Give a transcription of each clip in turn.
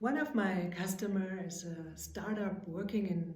One of my customers is a startup working in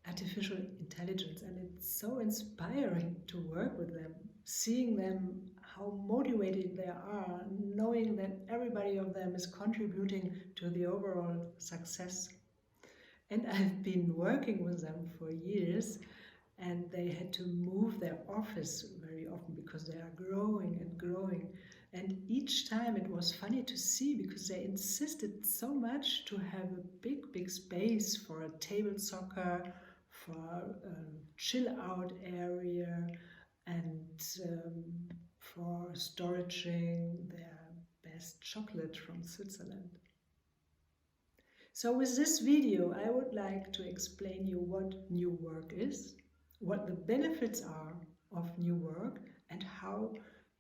artificial intelligence, and it's so inspiring to work with them, seeing them how motivated they are, knowing that everybody of them is contributing to the overall success. And I've been working with them for years, and they had to move their office very often because they are growing and growing. And each time it was funny to see because they insisted so much to have a big space for a table soccer, for a chill out area, and for storaging their best chocolate from Switzerland. So with this video, I would like to explain you what new work is, what the benefits are of new work, and how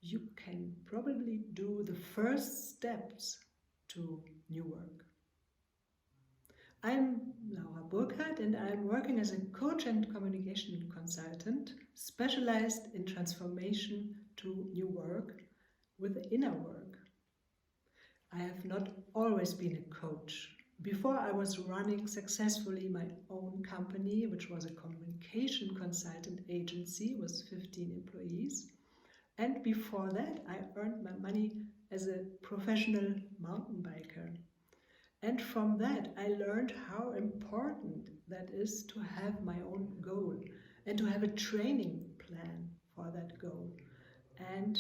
you can probably do the first steps to new work. I'm Laura Burkhardt and I'm working as a coach and communication consultant specialized in transformation to new work with inner work. I have not always been a coach. Before I was running successfully my own company, which was a communication consultant agency with 15 employees. And before that, I earned my money as a professional mountain biker. And from that, I learned how important that is to have my own goal and to have a training plan for that goal and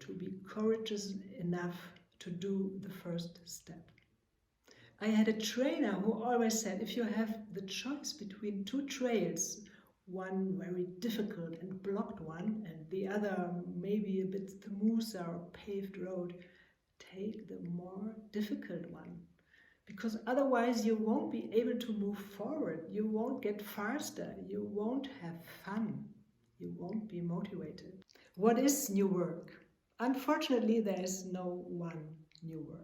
to be courageous enough to do the first step. I had a trainer who always said, if you have the choice between two trails, one very difficult and blocked one, and the other maybe a bit smoother or paved road, take the more difficult one. Because otherwise you won't be able to move forward, you won't get faster, you won't have fun, you won't be motivated. What is new work? Unfortunately, there is no one new work.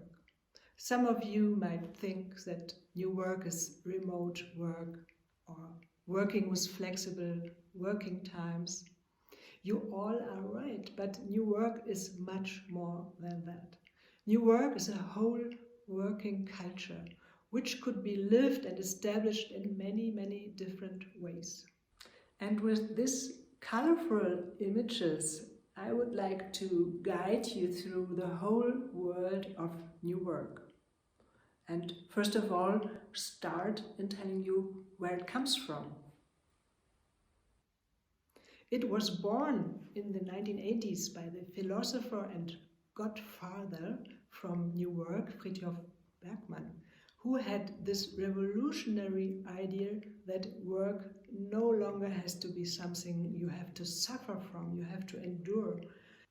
Some of you might think that new work is remote work or working with flexible working times. You all are right, but new work is much more than that. New work is a whole working culture, which could be lived and established in many different ways. And with these colorful images, I would like to guide you through the whole world of new work. And first of all, start in telling you where it comes from. It was born in the 1980s by the philosopher and godfather from New Work, Friedrich Bergmann, who had this revolutionary idea that work no longer has to be something you have to suffer from, you have to endure.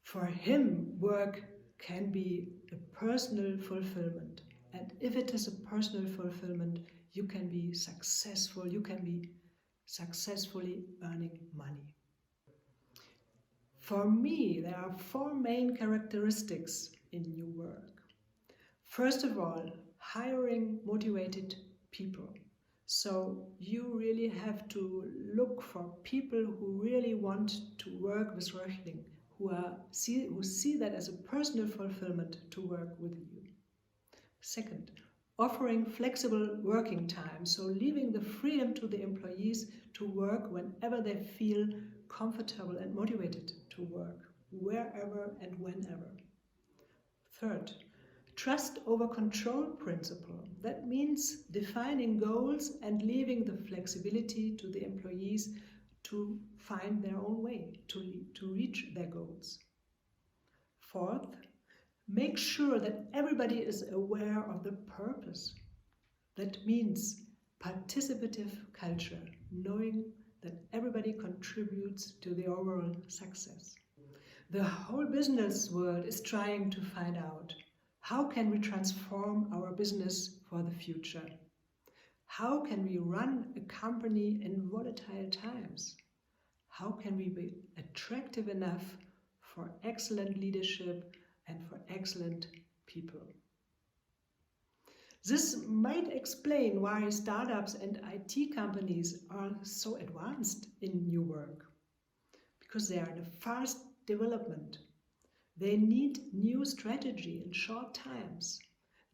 For him, work can be a personal fulfillment. And if it is a personal fulfillment, you can be successful, you can be successfully earning money. For me, there are four main characteristics in new work. First of all, hiring motivated people. So you really have to look for people who really want to work with Röchling, who see that as a personal fulfillment to work with you. Second, offering flexible working time, so leaving the freedom to the employees to work whenever they feel comfortable and motivated to work, wherever and whenever. Third, trust over control principle. That means defining goals and leaving the flexibility to the employees to find their own way to reach their goals. Fourth, make sure that everybody is aware of the purpose. That means participative culture, knowing that everybody contributes to the overall success. The whole business world is trying to find out, how can we transform our business for the future? How can we run a company in volatile times? How can we be attractive enough for excellent leadership and for excellent people? This might explain why startups and IT companies are so advanced in new work, because they are in a fast development. They need new strategy in short times.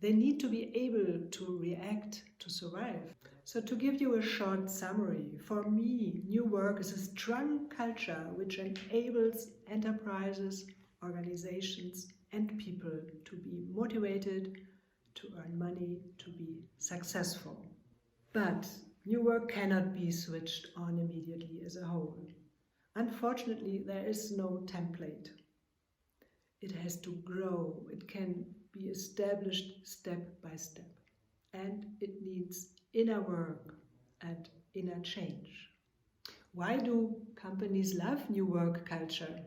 They need to be able to react to survive. So to give you a short summary, for me, new work is a strong culture which enables enterprises, organizations and people to be motivated, to earn money, to be successful. But new work cannot be switched on immediately as a whole. Unfortunately, there is no template. It has to grow. It can be established step by step. And it needs inner work and inner change. Why do companies love new work culture?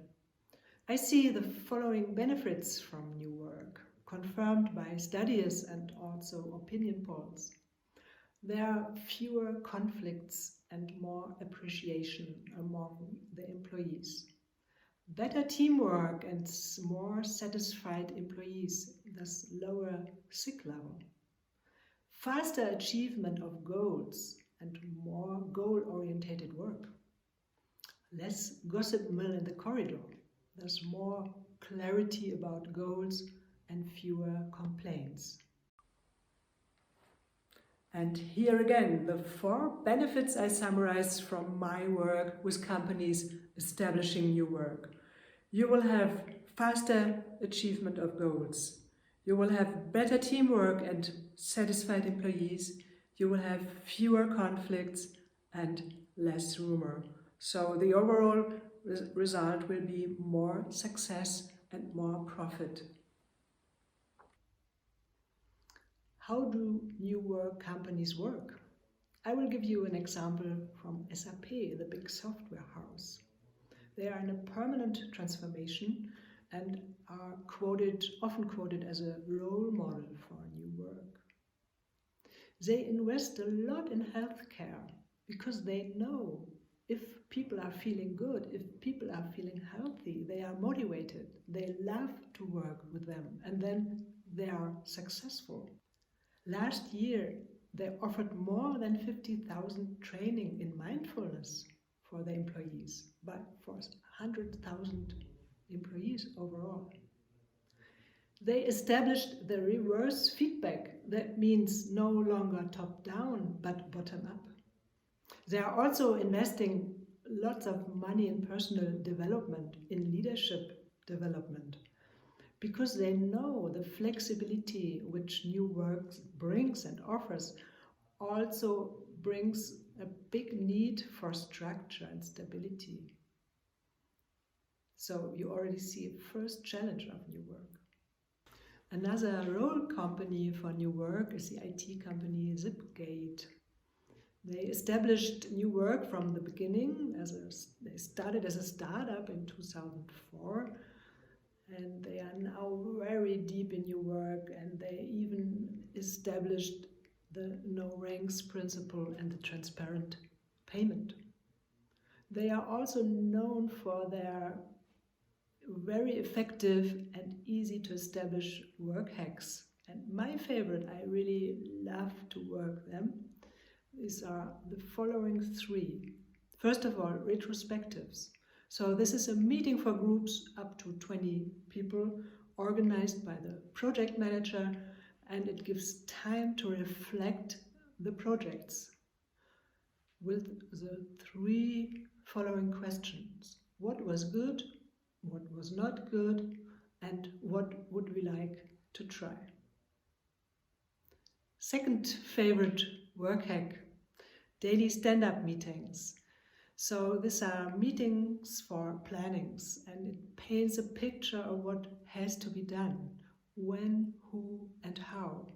I see the following benefits from new work, confirmed by studies and also opinion polls. There are fewer conflicts and more appreciation among the employees. Better teamwork and more satisfied employees, thus lower sick level. Faster achievement of goals and more goal-oriented work. Less gossip mill in the corridor, thus more clarity about goals and fewer complaints. And here again, the 4 benefits I summarize from my work with companies establishing new work. You will have faster achievement of goals. You will have better teamwork and satisfied employees. You will have fewer conflicts and less rumor. So the overall result will be more success and more profit. How do new work companies work? I will give you an example from SAP, the big software house. They are in a permanent transformation and are often quoted as a role model for new work. They invest a lot in healthcare because they know if people are feeling good, if people are feeling healthy, they are motivated, they love to work with them, and then they are successful. Last year, they offered more than 50,000 training in mindfulness for the employees, but for 100,000 employees overall. They established the reverse feedback. That means no longer top-down, but bottom-up. They are also investing lots of money in personal development, in leadership development, because they know the flexibility which new work brings and offers also brings a big need for structure and stability. So you already see a first challenge of new work. Another role company for new work is the IT company Zipgate. They established new work from the beginning. They started as a startup in 2004. And they are now very deep in new work, and they even established the no ranks principle and the transparent payment. They are also known for their very effective and easy to establish work hacks. And my favorite, I really love to work them. These are the following 3. First of all, retrospectives. So this is a meeting for groups up to 20 people organized by the project manager, and it gives time to reflect the projects with the 3 following questions. What was good? What was not good? And what would we like to try? Second favorite work hack, daily stand-up meetings. So these are meetings for plannings, and it paints a picture of what has to be done, when, who and how.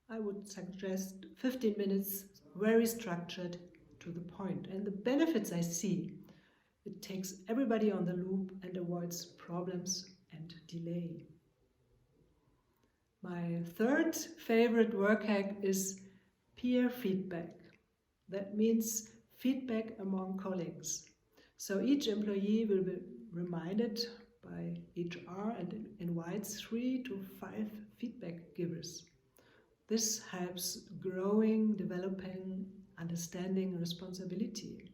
I would suggest 15 minutes, very structured, to the point. And the benefits I see, it takes everybody on the loop and avoids problems and delay. My third favorite work hack is peer feedback. That means feedback among colleagues. So each employee will be reminded by HR and invites 3 to 5 feedback givers. This helps growing, developing, understanding responsibility.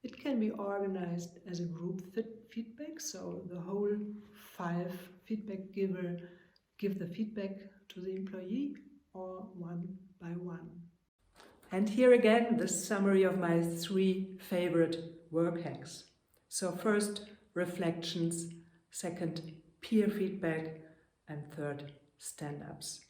It can be organized as a group feedback, so the whole 5 feedback giver give the feedback to the employee or one by one. And here again, the summary of my 3 favorite work hacks. So first, reflections, second, peer feedback, and third, stand-ups.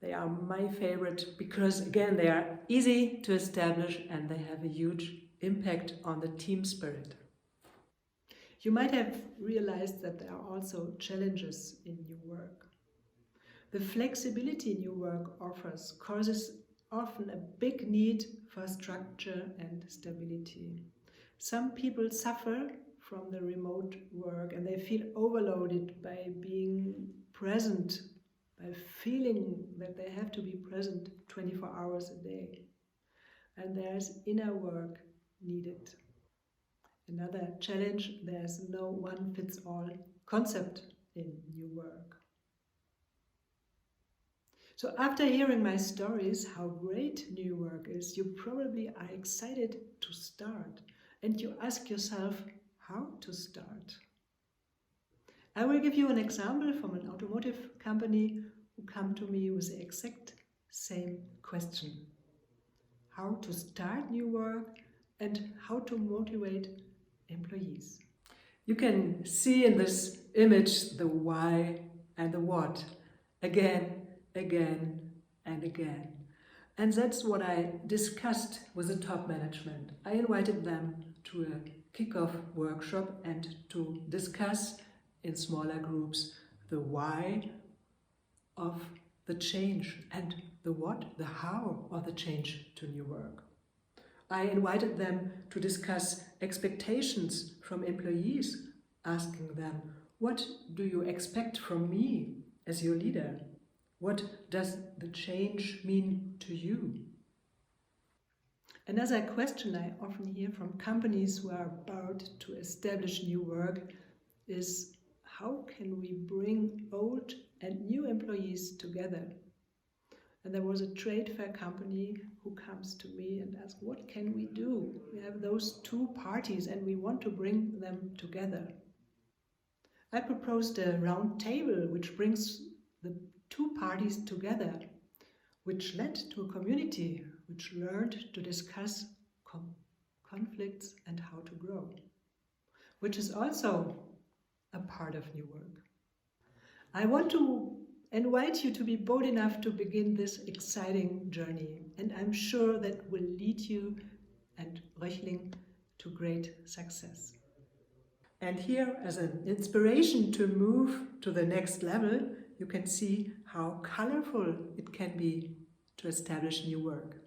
They are my favorite because, again, they are easy to establish and they have a huge impact on the team spirit. You might have realized that there are also challenges in new work. The flexibility new work offers causes often a big need for structure and stability. Some people suffer from the remote work and they feel overloaded by being present, by feeling that they have to be present 24 hours a day. And there's inner work needed. Another challenge, there's no one-fits-all concept in new work. So after hearing my stories, how great new work is, you probably are excited to start and you ask yourself how to start. I will give you an example from an automotive company who come to me with the exact same question. How to start new work and how to motivate employees. You can see in this image the why and the what again, again, and again. And that's what I discussed with the top management. I invited them to a kickoff workshop and to discuss in smaller groups the why of the change and the what, the how of the change to new work. I invited them to discuss expectations from employees, asking them, what do you expect from me as your leader? What does the change mean to you? Another question I often hear from companies who are about to establish new work is, how can we bring old and new employees together? And there was a trade fair company who comes to me and asks, what can we do? We have those two parties and we want to bring them together. I proposed a round table which brings the two parties together, which led to a community which learned to discuss conflicts and how to grow, which is also a part of new work. I want to invite you to be bold enough to begin this exciting journey, and I'm sure that will lead you and Röchling to great success. And here, as an inspiration to move to the next level, you can see how colorful it can be to establish new work.